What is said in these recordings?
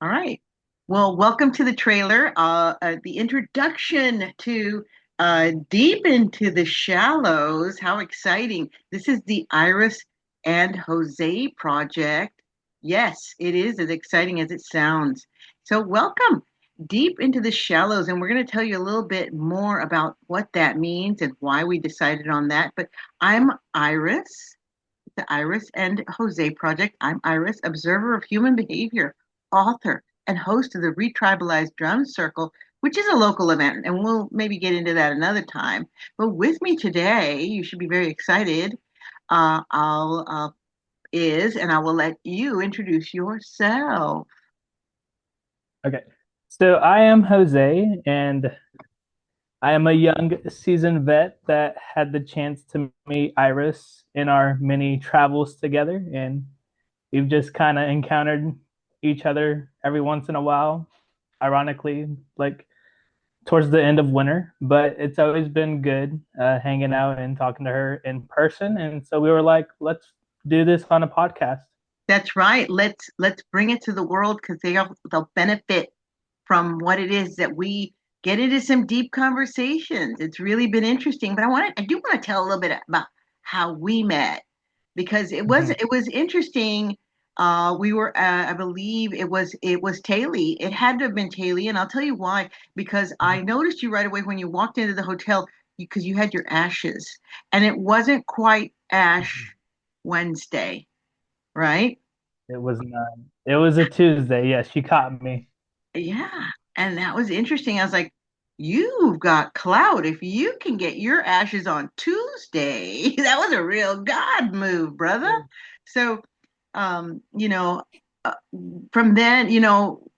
All right. Well, welcome to the trailer. The introduction to Deep into the Shallows. How exciting. This is the Iris and Jose project. Yes, it is as exciting as it sounds. So, welcome deep into the shallows. And we're going to tell you a little bit more about what that means and why we decided on that. But I'm Iris, the Iris and Jose Project. I'm Iris, observer of human behavior, author, and host of the Retribalized Drum Circle, which is a local event, and we'll maybe get into that another time. But with me today, you should be very excited. I'll and I will let you introduce yourself. Okay. So I am Jose, and I am a young seasoned vet that had the chance to meet Iris in our many travels together. And we've just kind of encountered each other every once in a while, ironically, like towards the end of winter. But it's always been good hanging out and talking to her in person. And so we were like, let's do this on a podcast. That's right. Let's bring it to the world because they'll benefit from what it is that we get into some deep conversations. It's really been interesting, but I do want to tell a little bit about how we met because Mm-hmm. it was interesting. We were, I believe it was Taylor. It had to have been Taylor, and I'll tell you why. Because I noticed you right away when you walked into the hotel because you had your ashes, and it wasn't quite Mm-hmm. Ash Wednesday, right? It was not. It was a Tuesday. Yes, she caught me. Yeah, and that was interesting. I was like, you've got clout if you can get your ashes on Tuesday. That was a real God move, brother. So, you know, uh, from then,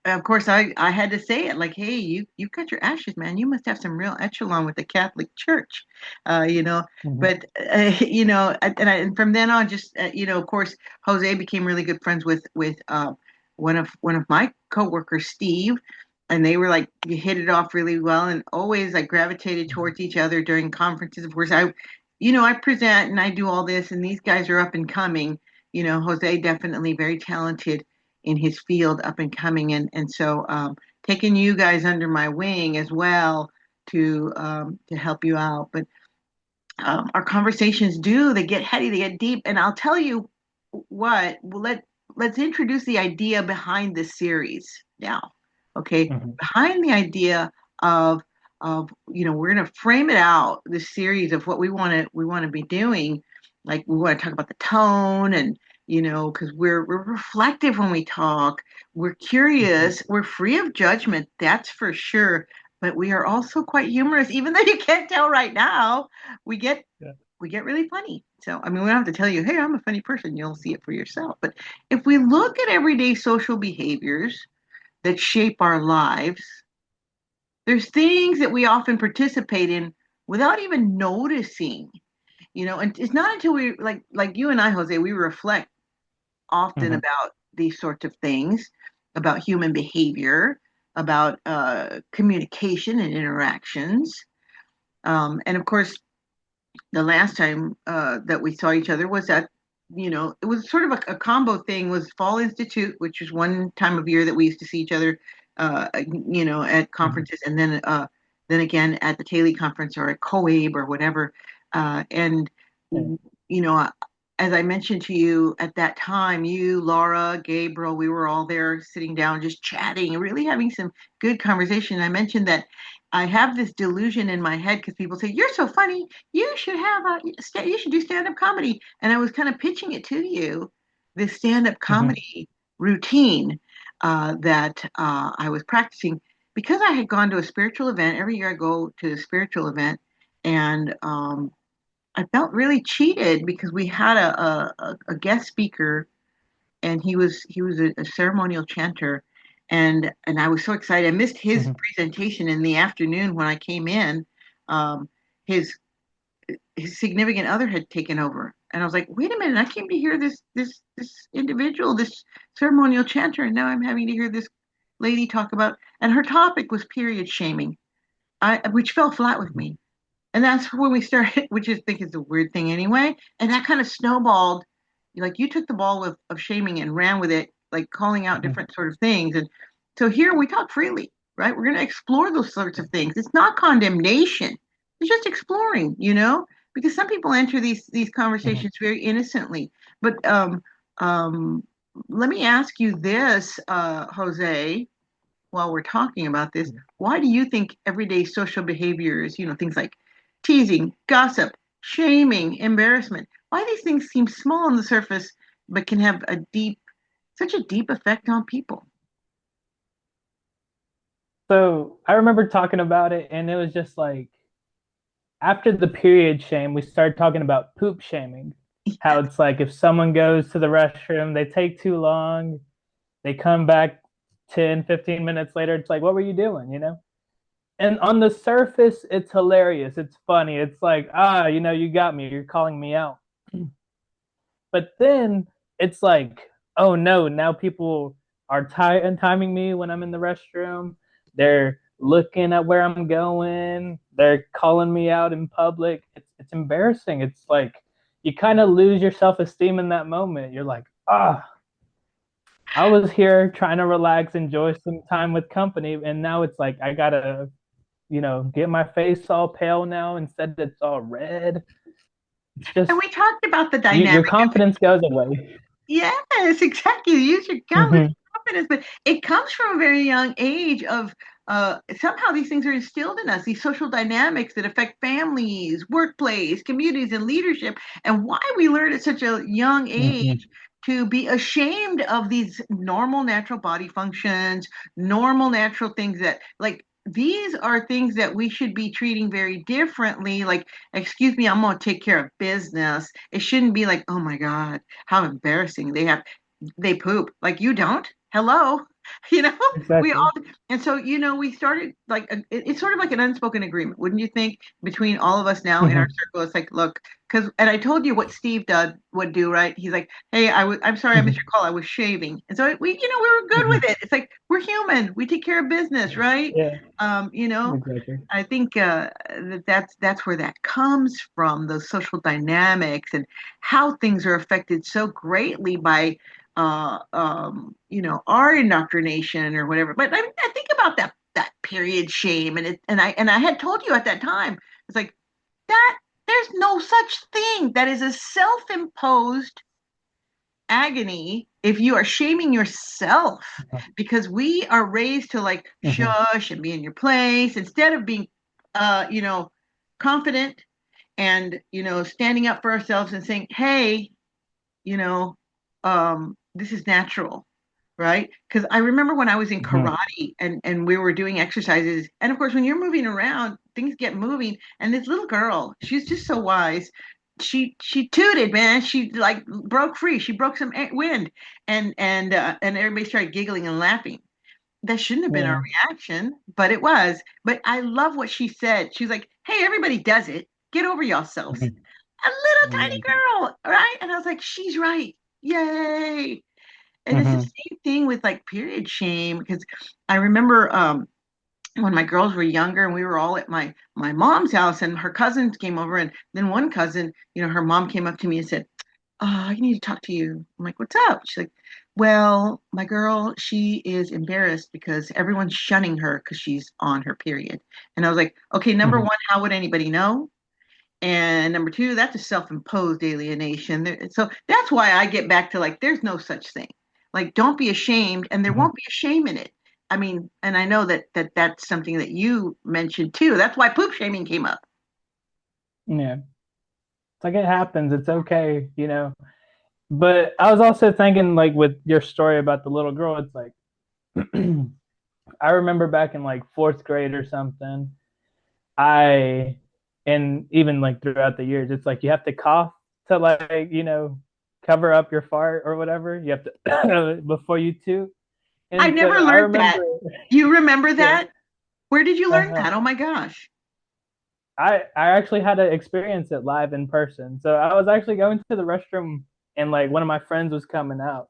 of course, I had to say it like, hey, you got your ashes, man. You must have some real echelon with the Catholic Church, uh, you know. Mm-hmm. But and from then on, just of course, Jose became really good friends with one of my coworkers, Steve, and they were like you hit it off really well, and always like gravitated towards each other during conferences. Of course, I present and I do all this, and these guys are up and coming. Jose definitely very talented in his field, up and coming, and so taking you guys under my wing as well to help you out. But our conversations they get heady, they get deep, and I'll tell you what. Let's introduce the idea behind this series now. Okay, Mm-hmm. behind the idea of we're going to frame it out, this series of what we want to be doing. Like we want to talk about the tone, and because we're reflective when we talk, we're Mm-hmm. curious, we're free of judgment, that's for sure, but we are also quite humorous, even though you can't tell right now. We get Yeah. we get really funny. So, I mean, we don't have to tell you, hey, I'm a funny person. You'll see it for yourself. But if we look at everyday social behaviors that shape our lives, there's things that we often participate in without even noticing. And it's not until we like you and I, Jose, we reflect often Mm-hmm. about these sorts of things, about human behavior, about communication and interactions. And of course, the last time that we saw each other was at, it was sort of a combo thing, was Fall Institute, which was one time of year that we used to see each other, at Mm-hmm. conferences, and then again at the Taylor conference or at COABE or whatever. And, Yeah. you know, as I mentioned to you at that time, you, Laura, Gabriel, we were all there sitting down, just chatting and really having some good conversation. I mentioned that I have this delusion in my head because people say, "You're so funny. You should do stand-up comedy." And I was kind of pitching it to you, this stand-up Mm-hmm. comedy routine that I was practicing because I had gone to a spiritual event. Every year I go to a spiritual event, and I felt really cheated because we had a guest speaker, and he was a ceremonial chanter, and I was so excited. I missed his Mm-hmm. presentation in the afternoon when I came in. Um, his his significant other had taken over, and I was like, "Wait a minute! I came to hear this individual, this ceremonial chanter, and now I'm having to hear this lady talk about." And her topic was period shaming, which fell flat with me. And that's when we started, which I think is a weird thing anyway. And that kind of snowballed. Like you took the ball of shaming and ran with it, like calling out Mm-hmm. different sort of things. So here we talk freely, right? We're going to explore those sorts of things. It's not condemnation. It's just exploring, because some people enter these Mhm. conversations very innocently. But um, let me ask you this, Jose, while we're talking about this, why do you think everyday social behaviors, things like teasing, gossip, shaming, embarrassment, why these things seem small on the surface but can have such a deep effect on people? So I remember talking about it, and it was just like after the period shame, we started talking about poop shaming. How it's like if someone goes to the restroom, they take too long, they come back 10, 15 minutes later, it's like, what were you doing, And on the surface, it's hilarious. It's funny. It's like, you got me. You're calling me out. But then it's like, oh no, now people are timing me when I'm in the restroom. They're looking at where I'm going. They're calling me out in public. It's embarrassing. It's like you kind of lose your self esteem in that moment. You're like, I was here trying to relax, enjoy some time with company, and now it's like I gotta, get my face all pale now instead it's all red. It's And just we talked about the your dynamic. confidence goes away. Yes, exactly. You use your Mm-hmm. confidence, but it comes from a very young age of somehow these things are instilled in us, these social dynamics that affect families, workplace, communities, and leadership, and why we learn at such a young Mm-hmm. age to be ashamed of these normal natural body functions, normal natural things that like these are things that we should be treating very differently. Like, excuse me, I'm going to take care of business. It shouldn't be like, oh my God, how embarrassing. They poop like you don't. Hello. You know, we Exactly. all, and so, we started like, it's sort of like an unspoken agreement, wouldn't you think, between all of us now in our Mm-hmm. circle? It's like, look, and I told you what Steve would do, right? He's like, hey, I'm sorry I missed Mm-hmm. your call. I was shaving. And so we were good Mm-hmm. with it. It's like, we're human. We take care of business, right? Yeah, Um, you know, exactly. I think that's where that comes from, those social dynamics and how things are affected so greatly by our indoctrination or whatever. But I think about that period shame, and I had told you at that time, it's like that there's no such thing that is a self-imposed agony if you are shaming yourself, because we are raised to like Mm-hmm. shush and be in your place instead of being uh you know confident and standing up for ourselves and saying, hey, you know this is natural, right? Because I remember when I was in Mm-hmm. karate and we were doing exercises, and of course when you're moving around, things get moving. And this little girl, she's just so wise. She tooted, man. She like broke free. She broke some wind, and everybody started giggling and laughing. That shouldn't have been our Yeah. reaction, but it was. But I love what she said. She's like, "Hey, everybody does it. Get over yourselves." Mm-hmm. A little tiny Exactly. girl, right? And I was like, "She's right. Yay!" And it's the Mm-hmm. same thing with like period shame, because I remember when my girls were younger and we were all at my mom's house and her cousins came over, and then one cousin, her mom came up to me and said, "Oh, I need to talk to you." I'm like, "What's up?" She's like, "Well, my girl, she is embarrassed because everyone's shunning her because she's on her period." And I was like, "Okay, number Mm-hmm. one, how would anybody know? And number two, that's a self-imposed alienation." So that's why I get back to like, there's no such thing. Like, don't be ashamed, and there Mm-hmm. won't be a shame in it. I mean, and I know that's something that you mentioned too. That's why poop shaming came up. Yeah. It's like it happens. It's okay. But I was also thinking, like, with your story about the little girl, it's like, I remember back in like fourth grade or something, I, and even like throughout the years, it's like you have to cough to like, cover up your fart or whatever. You have to, before you toot. I And so never I learned that. remember, You remember yeah, that? Where did you learn uh-huh. that? Oh my gosh. I actually had to experience it live in person. So I was actually going to the restroom and like one of my friends was coming out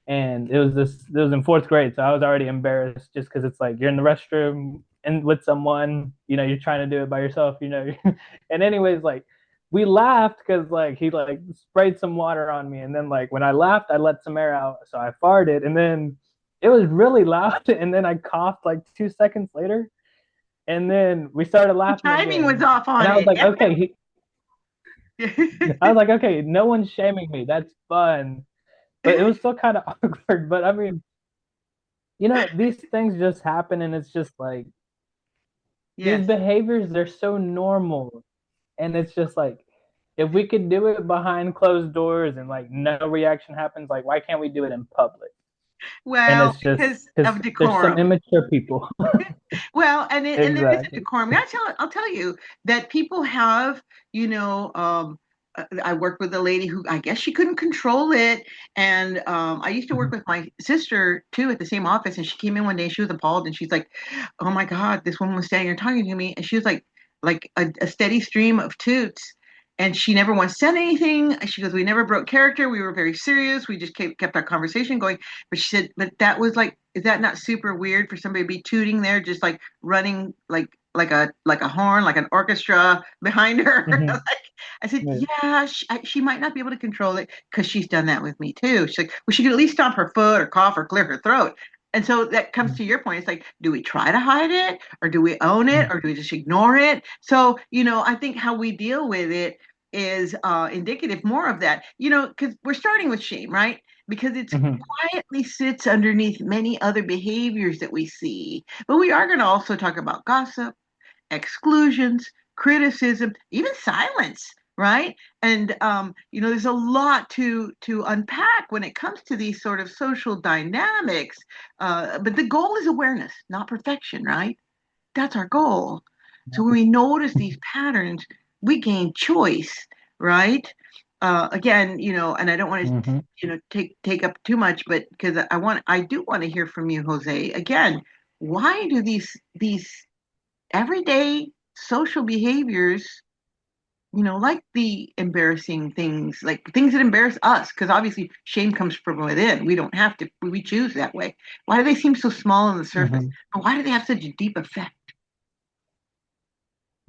and it was in fourth grade. So I was already embarrassed just because it's like you're in the restroom and with someone, you're trying to do it by yourself. And anyways, like we laughed because like he like sprayed some water on me. And then like when I laughed, I let some air out. So I farted and then it was really loud, and then I coughed like 2 seconds later, and then we started The laughing timing was again. off And on I was it. like, okay, I was like, okay, no one's shaming me. That's fun. But it was still kind of awkward. But I mean, these things just happen, and it's just like these Yes. behaviors, they're so normal. And it's just like, if we could do it behind closed doors and like no reaction happens, like why can't we do it in public? And Well, it's just because because of there's some decorum. immature people. Well, and there is a Exactly. decorum. I'll tell you that people have, I worked with a lady who I guess she couldn't control it, and I used to work with my sister too at the same office, and she came in one day and she was appalled, and she's like, "Oh my God, this woman was standing there talking to me," and she was like a steady stream of toots. And she never once said anything. She goes, "We never broke character. We were very serious. We just kept our conversation going." But she said, "But that was like, is that not super weird for somebody to be tooting there, just like running like a horn, like an orchestra behind her?" Hmm. Like, I said, Yeah. "Yeah, she might not be able to control it because she's done that with me too." She's like, "Well, she could at least stomp her foot or cough or clear her throat." And so that comes to your point. It's like, do we try to hide it, or do we own it, or do we just ignore it? So, I think how we deal with it is indicative more of that, because we're starting with shame, right? Because it's Hmm. quietly sits underneath many other behaviors that we see. But we are going to also talk about gossip, exclusions, criticism, even silence, right? And there's a lot to unpack when it comes to these sort of social dynamics. But the goal is awareness, not perfection, right? That's our goal. So when we notice these patterns, we gain choice, right? Again, and I don't want to, Hmm. take up too much, but because I do want to hear from you, Jose. Again, why do these everyday social behaviors, like the embarrassing things, like things that embarrass us, because obviously shame comes from within. We don't have to, we choose that way. Why do they seem so small on the surface? Hmm. But why do they have such a deep effect?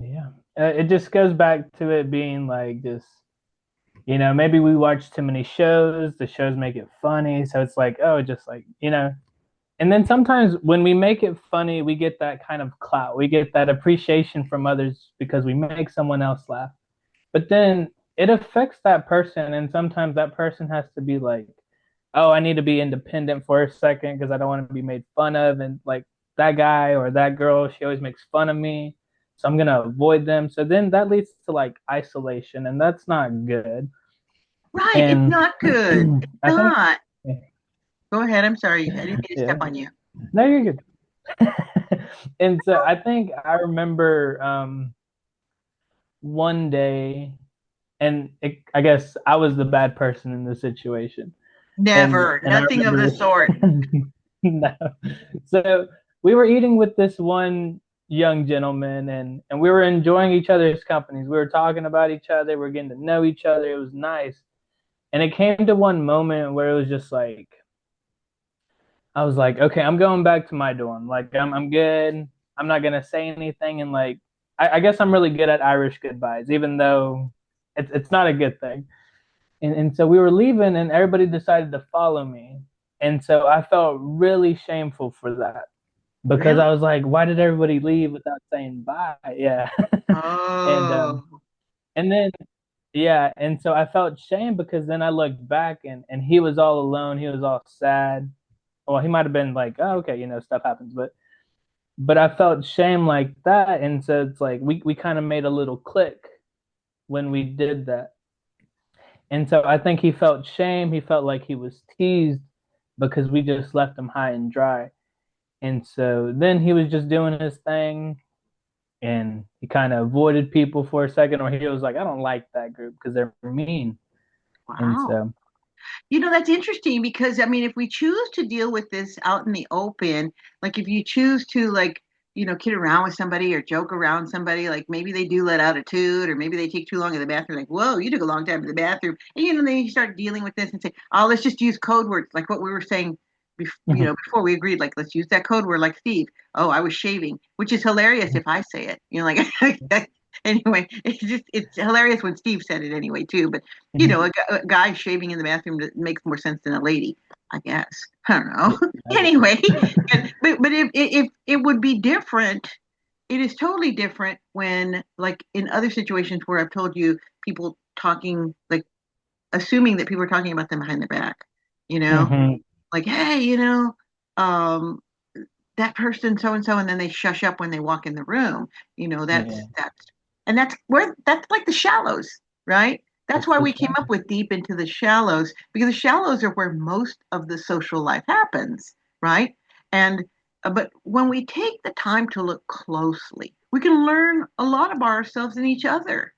Yeah. It just goes back to it being like just, maybe we watch too many shows, the shows make it funny. So it's like, oh, just like, and then sometimes when we make it funny, we get that kind of clout. We get that appreciation from others because we make someone else laugh. But then it affects that person, and sometimes that person has to be like, "Oh, I need to be independent for a second because I don't want to be made fun of." And like that guy or that girl, she always makes fun of me, so I'm gonna avoid them. So then that leads to like isolation, and that's not good. Right. It's And not good. It's I think, not. Go ahead. I'm sorry. I didn't mean to step yeah, on you. no, you're good. And so I think I remember one day, and I guess I was the bad person in the situation, and Never. I Nothing of the remember sort. no. So we were eating with this one young gentleman, and we were enjoying each other's companies. We were talking about each other, we were getting to know each other. It was nice. And it came to one moment where it was just like I was like, okay, I'm going back to my dorm. Like I'm good. I'm not gonna say anything. And like I guess I'm really good at Irish goodbyes, even though it's not a good thing. And so we were leaving, and everybody decided to follow me. And so I felt really shameful for that because Really? I was like, why did everybody leave without saying bye? Yeah. and Oh, and then yeah, and so I felt shame because then I looked back, and he was all alone. He was all sad. Well, he might have been like, oh, okay, stuff happens, but I felt shame like that, and so it's like we kind of made a little click when we did that. And so I think he felt shame. He felt like he was teased because we just left him high and dry. And so then he was just doing his thing, and he kind of avoided people for a second, or he was like, I don't like that group because they're mean. And wow. so, That's interesting because I mean, if we choose to deal with this out in the open, like if you choose to like, kid around with somebody or joke around somebody, like maybe they do let out a toot or maybe they take too long in the bathroom, like, whoa, you took a long time in the bathroom. And then you start dealing with this and say, oh, let's just use code words, like what we were saying before we agreed, like let's use that code word like Steve. Oh, I was shaving, which is hilarious if I say it. Like anyway, it's hilarious when Steve said it anyway too. But a guy shaving in the bathroom makes more sense than a lady. I guess. I don't Yeah, know. I get Anyway, it. but if it would be different, it is totally different when, like, in other situations where I've told you people talking, like, assuming that people are talking about them behind their back, you know, Hmm. like, hey, um, that person so and so, and then they shush up when they walk in the room. Yeah, And that's like the shallows, right? That's it's why the we came show. up with deep into the shallows, because the shallows are where most of the social life happens, right? And but when we take the time to look closely, we can learn a lot about ourselves and each other.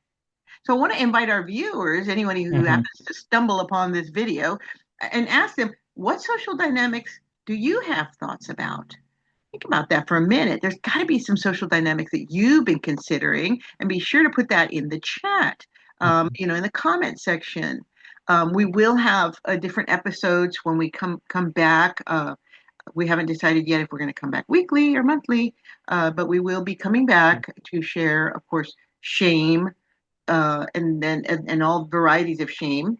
So I want to invite our viewers, anybody who Hmm. happens to stumble upon this video, and ask them, what social dynamics do you have thoughts about? Think about that for a minute. There's got to be some social dynamics that you've been considering, and be sure to put that in the chat, in the comment section. We will have different episodes when we come back. We haven't decided yet if we're going to come back weekly or monthly, but we will be coming back to share, of course, shame, and all varieties of shame.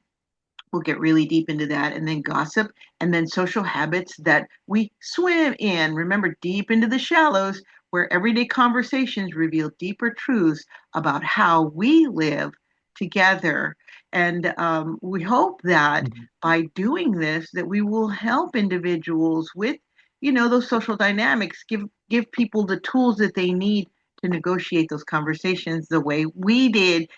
We'll get really deep into that, and then gossip, and then social habits that we swim in. Remember, deep into the shallows, where everyday conversations reveal deeper truths about how we live together. And we hope that Hmm. by doing this, that we will help individuals with, those social dynamics. Give people the tools that they need to negotiate those conversations the way we did.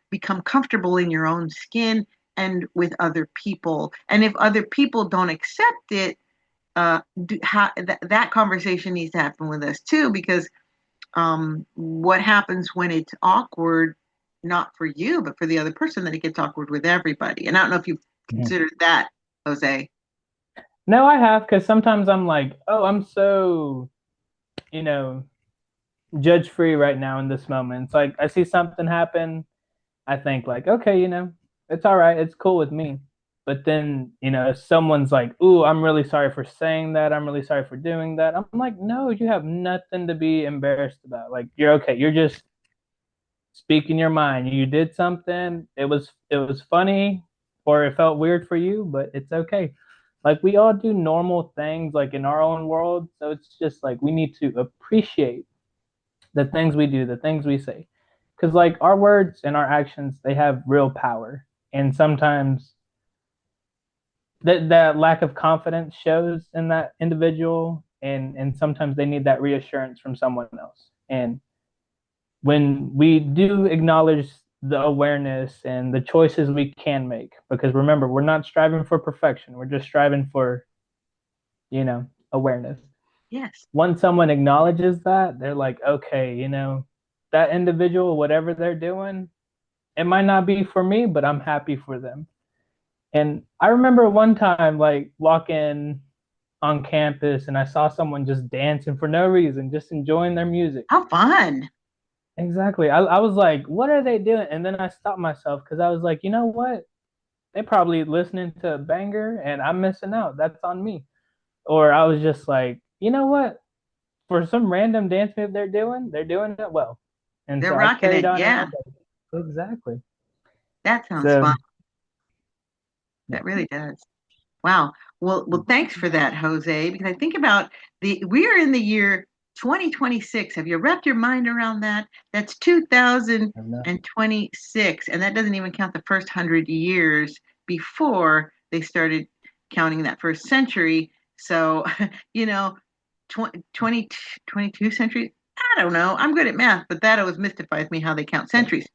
Become comfortable in your own skin and with other people. And if other people don't accept it, that conversation needs to happen with us too, because what happens when it's awkward, not for you, but for the other person, then it gets awkward with everybody. And I don't know if you've Hmm. considered that, Jose. No, I have, because sometimes I'm like, oh, I'm so, you know, judge free right now in this moment. It's like I see something happen, I think like, okay, it's all right, it's cool with me. But then, if someone's like, ooh, I'm really sorry for saying that, I'm really sorry for doing that. I'm like, no, you have nothing to be embarrassed about. Like, you're okay. You're just speaking your mind. You did something, it was funny, or it felt weird for you, but it's okay. Like, we all do normal things like in our own world. So it's just like we need to appreciate the things we do, the things we say. Because, like, our words and our actions, they have real power. And sometimes that lack of confidence shows in that individual. And sometimes they need that reassurance from someone else. And when we do acknowledge the awareness and the choices we can make, because remember, we're not striving for perfection, we're just striving for, awareness. Yes. Once someone acknowledges that, they're like, okay, that individual, whatever they're doing, it might not be for me, but I'm happy for them. And I remember one time, like, walking on campus and I saw someone just dancing for no reason, just enjoying their music. How fun. Exactly. I was like, what are they doing? And then I stopped myself because I was like, you know what? They probably listening to a banger and I'm missing out. That's on me. Or I was just like, you know what? For some random dance move they're doing it well. And They're so I rocking carried it. on in my Yeah, day. Exactly. that sounds So, fun. yeah. That really does. Wow. Well, thanks for that, Jose, because I think about we are in the year 2026. Have you wrapped your mind around that? That's Enough. 2026, and that doesn't even count the first 100 years before they started counting that first century. So, you know, 20, 22 centuries. I don't know. I'm good at math, but that always mystifies me how they count centuries.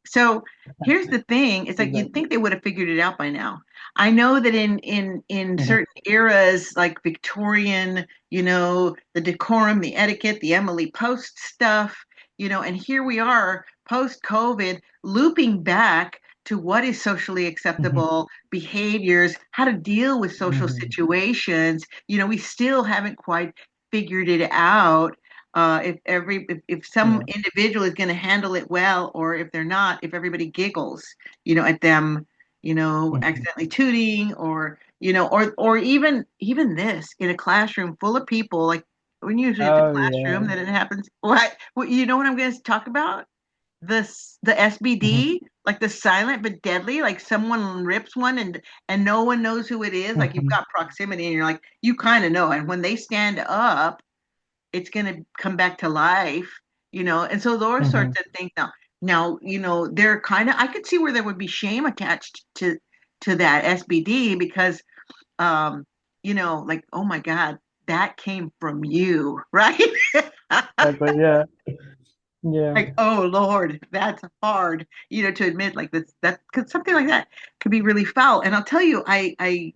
So here's the thing: it's like you'd Exactly. think they would have figured it out by now. I know that in Mhm. certain eras like Victorian, the decorum, the etiquette, the Emily Post stuff, and here we are post COVID looping back to what is socially Mhm. acceptable behaviors, how to deal with social Mhm. situations. We still haven't quite figured it out. If some Yeah. individual is going to handle it well, or if they're not, if everybody giggles, at them, Mhm. accidentally tooting, or even this in a classroom full of people, like when usually it's a Oh classroom yeah. that it happens. What you know what I'm going to talk about? the Hmm. SBD, like the silent but deadly, like someone rips one and no one knows who it is. Like you've Hmm. got proximity and you're like, you kind of know. And when they stand up, it's going to come back to life, and so those Hmm. sorts of things. Now, they're kind of, I could see where there would be shame attached to that SBD because, um, like, oh my God, that came from you, right? Exactly. Yeah. Yeah. Like, oh Lord, that's hard, to admit like this, that because something like that could be really foul. And I'll tell you, I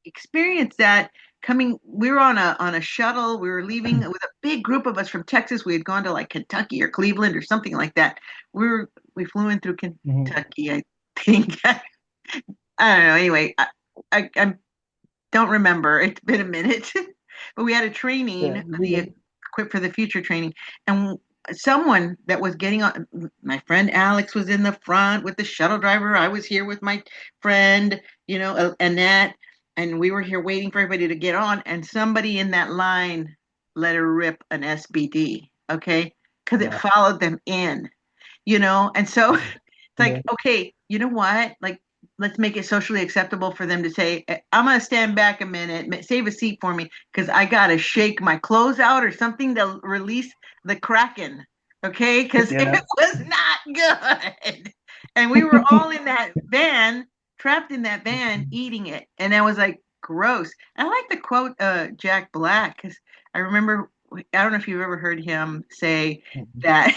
experienced that coming. We were on a shuttle. We were leaving with a big group of us from Texas. We had gone to like Kentucky or Cleveland or something like that. We flew in through Hmm. Kentucky, I think. I don't know. Anyway, I don't remember. It's been a minute, but we had a Yeah. training, the Equip for the Future training, and someone that was getting on. My friend Alex was in the front with the shuttle driver. I was here with my friend, Annette, and we were here waiting for everybody to get on. And somebody in that line let her rip an SBD, okay, because it Yeah. followed them in, and so it's Yeah. like, okay, you know what? Like, let's make it socially acceptable for them to say, I'm going to stand back a minute, save a seat for me, because I got to shake my clothes out or something to release the Kraken. Okay. Because it Yeah. was not good. And we were all in that van, trapped in that van, eating it. And I was like, gross. I like to quote Jack Black because I remember, I don't know if you've ever heard him say Mhm. that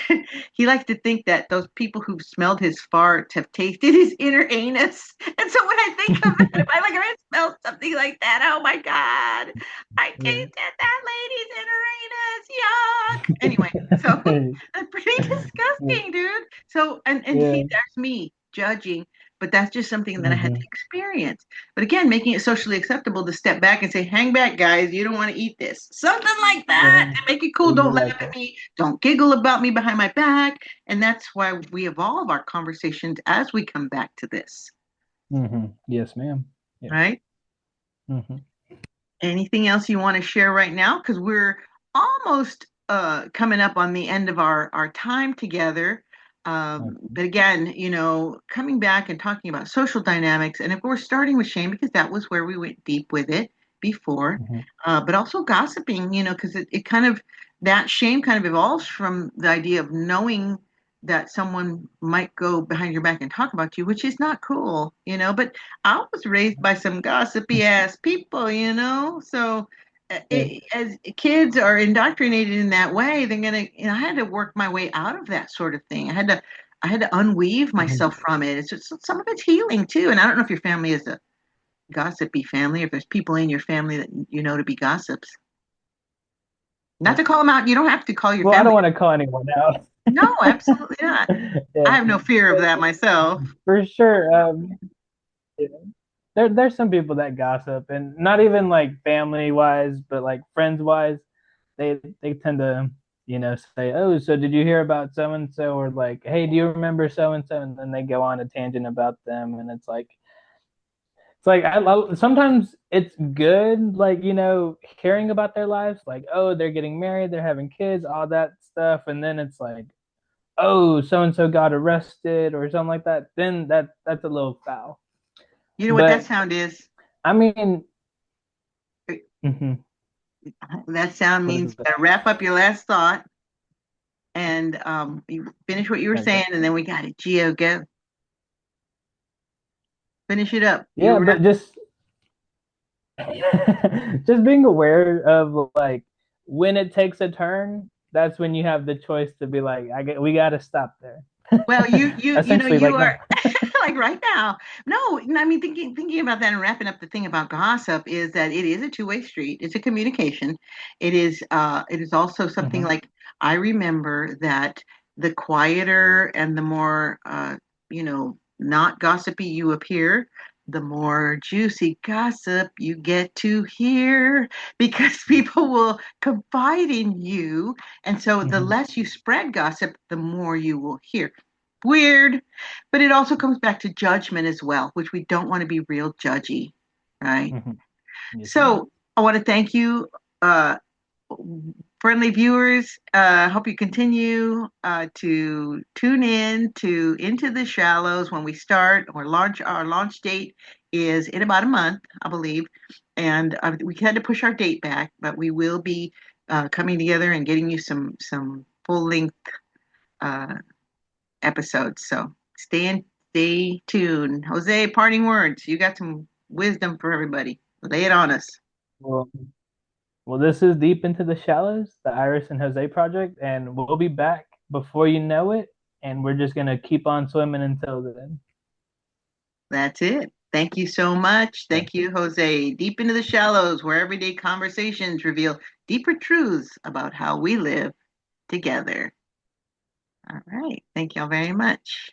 he likes to think that those people who've smelled his farts have tasted his inner anus. And so when I think of that, if I smell something like that, oh my God, I Yeah. tasted that lady's inner anus. Yuck. Anyway, so that's pretty disgusting, dude. So, and see, Yeah. there's me judging, but that's just something that I had to Hmm. experience. But again, making it socially acceptable to step back and say, hang back, guys, you don't want to eat this. Something like that Yeah. to make it cool. Don't laugh Exactly. at me. Don't giggle about me behind my back. And that's why we evolve our conversations as we come back to this, Yes, ma'am. Yeah. right? Hmm. Anything else you want to share right now? Because we're almost coming up on the end of our time together. Okay. But again, coming back and talking about social dynamics, and if we're starting with shame, because that was where we went deep with it before, Hmm. but also gossiping, because it kind of, that shame kind of evolves from the idea of knowing that someone might go behind your back and talk about you, which is not cool, but I was raised by some gossipy ass people, so Yeah. as kids are indoctrinated in that way, they're gonna, I had to work my way out of that sort of thing. I had to unweave Mhm. myself from it. It's just, some of it's healing too. And I don't know if your family is a gossipy family, or if there's people in your family that you know to be gossips. Not Yeah. to call them out. You don't have to call your Well, I family. don't want to call anyone out. No, absolutely not. I Yeah. have no fear of that myself. For sure. Yeah. There's some people that gossip, and not even like family wise, but like friends wise, they tend to say, oh, so did you hear about so and so, or like, hey, do you remember so and so, and then they go on a tangent about them, and it's like sometimes it's good, like hearing about their lives, like, oh, they're getting married, they're having kids, all that stuff, and then it's like, oh, so and so got arrested or something like that. Then that's a little foul. You know what that But sound is? I mean, mhm, That sound what means is you that? got to wrap up your last thought and you finish what you were Okay. saying, and then we got it. Geo, go finish it up. You Yeah, were but just just being aware of like when it takes a turn, that's when you have the choice to be like, we got to stop there. well. Essentially, You like are now. like right now. No, I mean thinking about that and wrapping up the thing about gossip is that it is a two-way street. It's a communication. It is also something Hmm. like, I remember that the quieter and the more not gossipy you appear, the more juicy gossip you get to hear because people will confide in you. And so the Hmm. less you spread gossip, the more you will hear. Weird, but it also comes back to judgment as well, which we don't want to be real judgy, right? Hmm. Yes, ma'am. So I want to thank you uh, friendly viewers, hope you continue to tune in to Into the Shallows when we start or launch. Our launch date is in about a month, I believe, and we had to push our date back, but we will be coming together and getting you some full length uh, episodes. So stay tuned. Jose, parting words. You got some wisdom for everybody. Lay it on us. Well, well, this is Deep into the Shallows, the Iris and Jose project, and we'll be back before you know it, and we're just gonna keep on swimming until then. That's it. Thank you so much. Okay. Thank you, Jose. Deep into the shallows, where everyday conversations reveal deeper truths about how we live together. All right. Thank y'all very much.